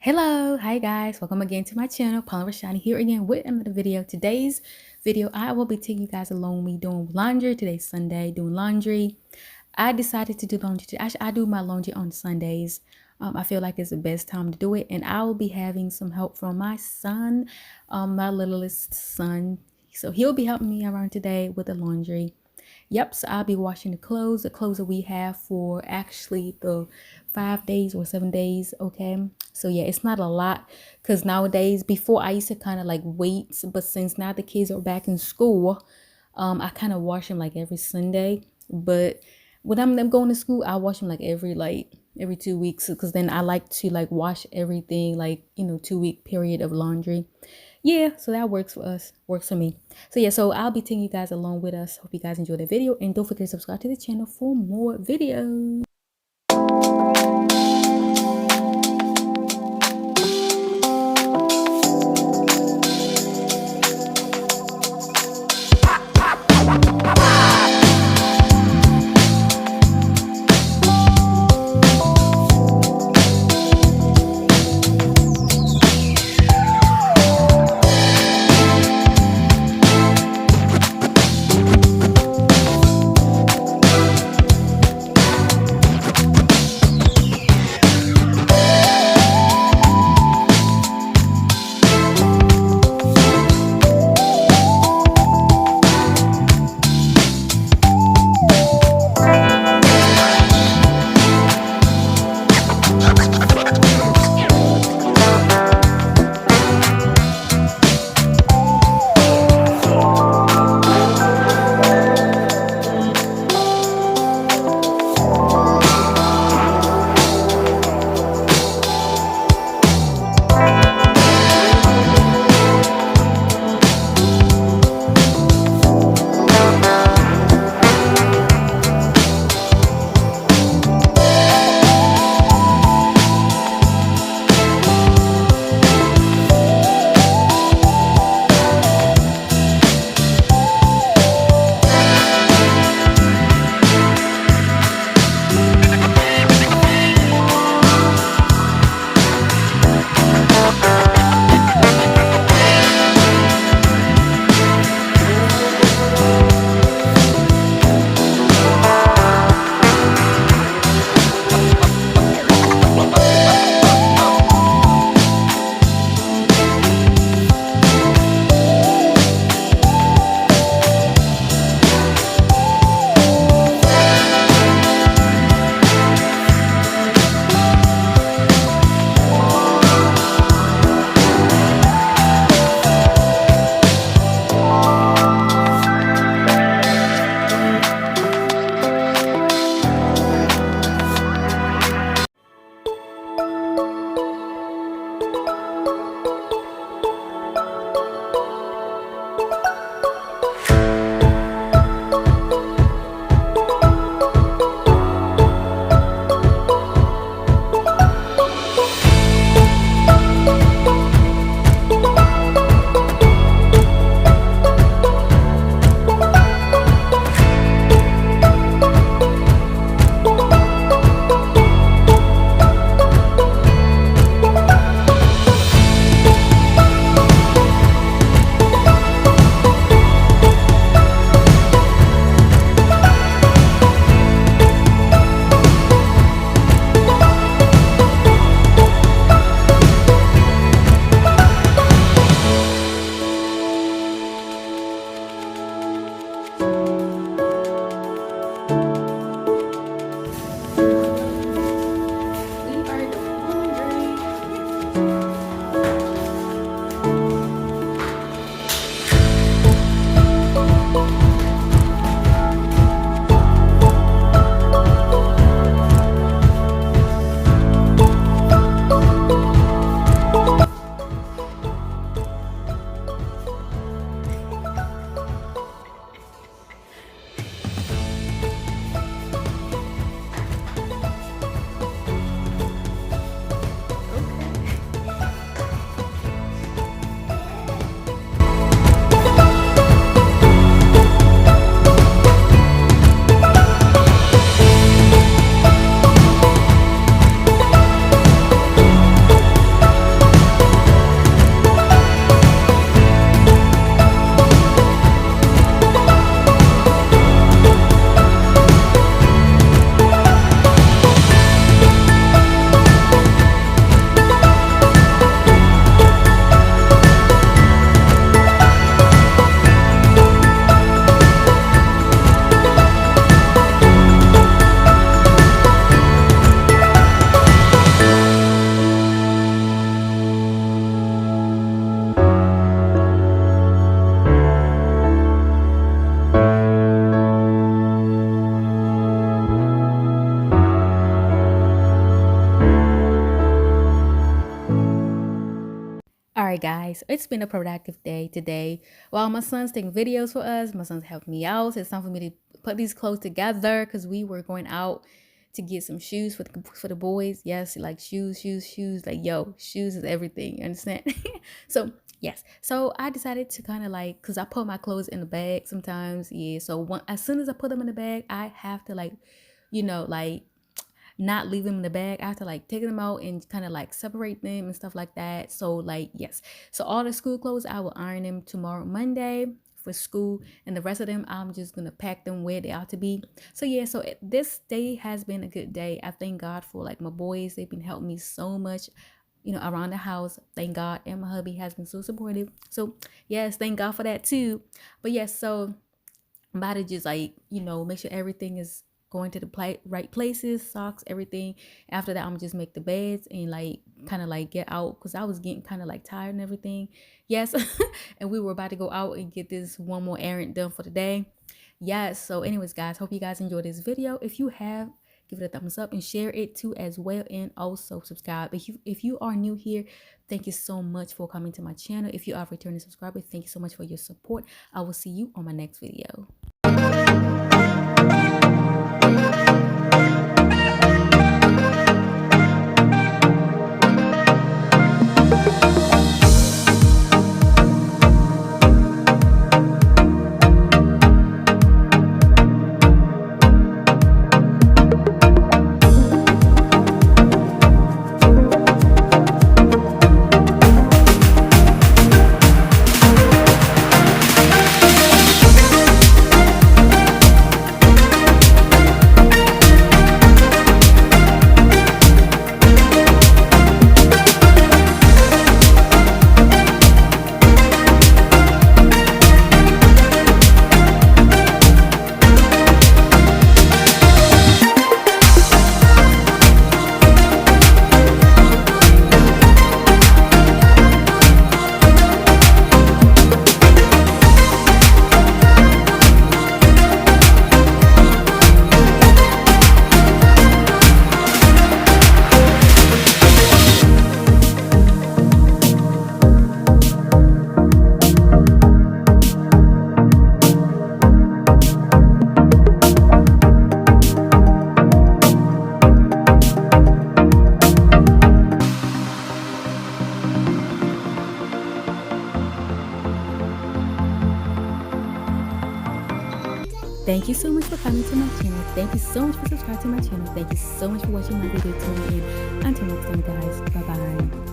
Hello, hi guys, welcome again to my channel. Naturally-Roshani here again with another video. Today's video, I will be taking you guys along with me doing laundry. Today's Sunday, doing laundry. I decided to do laundry today. Actually, I do my laundry on Sundays. I feel like it's the best time to do it, and I will be having some help from my son, my littlest son. So he'll be helping me around today with the laundry. Yep, so I'll be washing the clothes that we have for actually the 5 days or 7 days. Okay, so yeah, it's not a lot because nowadays, before I used to kind of like wait, but since now the kids are back in school, I kind of wash them like every Sunday. But when I'm them going to school, I wash them like every 2 weeks, because then I like to like wash everything like 2 week period of laundry. Yeah, so that works for us, works for me. So yeah, so I'll be taking you guys along with us. Hope you guys enjoy the video, and don't forget to subscribe to the channel for more videos. right, guys, it's been a productive day today. While my son's taking videos for us, my son's helping me out. So it's time for me to put these clothes together because we were going out to get some shoes for the boys. Yes, like shoes. Like, yo, shoes is everything. You understand? So yes, so I decided to kind of like, because I put my clothes in the bag sometimes. Yeah, so as soon as I put them in the bag, I have to like, like not leave them in the bag. I have to like take them out and kind of like separate them and stuff like that. So like, yes, so all the school clothes, I will iron them tomorrow, Monday, for school, and the rest of them I'm just gonna pack them where they ought to be. So yeah, so this day has been a good day. I thank God for like my boys. They've been helping me so much, around the house. Thank God. And my hubby has been so supportive. So yes, thank God for that too. But yes, so I'm about to just like, make sure everything is going to the right places, socks, everything. After that, I'm just make the beds and like kind of like get out because I was getting kind of like tired and everything. Yes. And we were about to go out and get this one more errand done for the day. Yes. So anyways, guys, hope you guys enjoyed this video. If you have, give it a thumbs up and share it too as well, and also subscribe. If you are new here, thank you so much for coming to my channel. If you are a returning subscriber, thank you so much for your support. I will see you on my next video. Thank you so much for coming to my channel. Thank you so much for subscribing to my channel. Thank you so much for watching my video till the end. Until next time, guys. Bye-bye.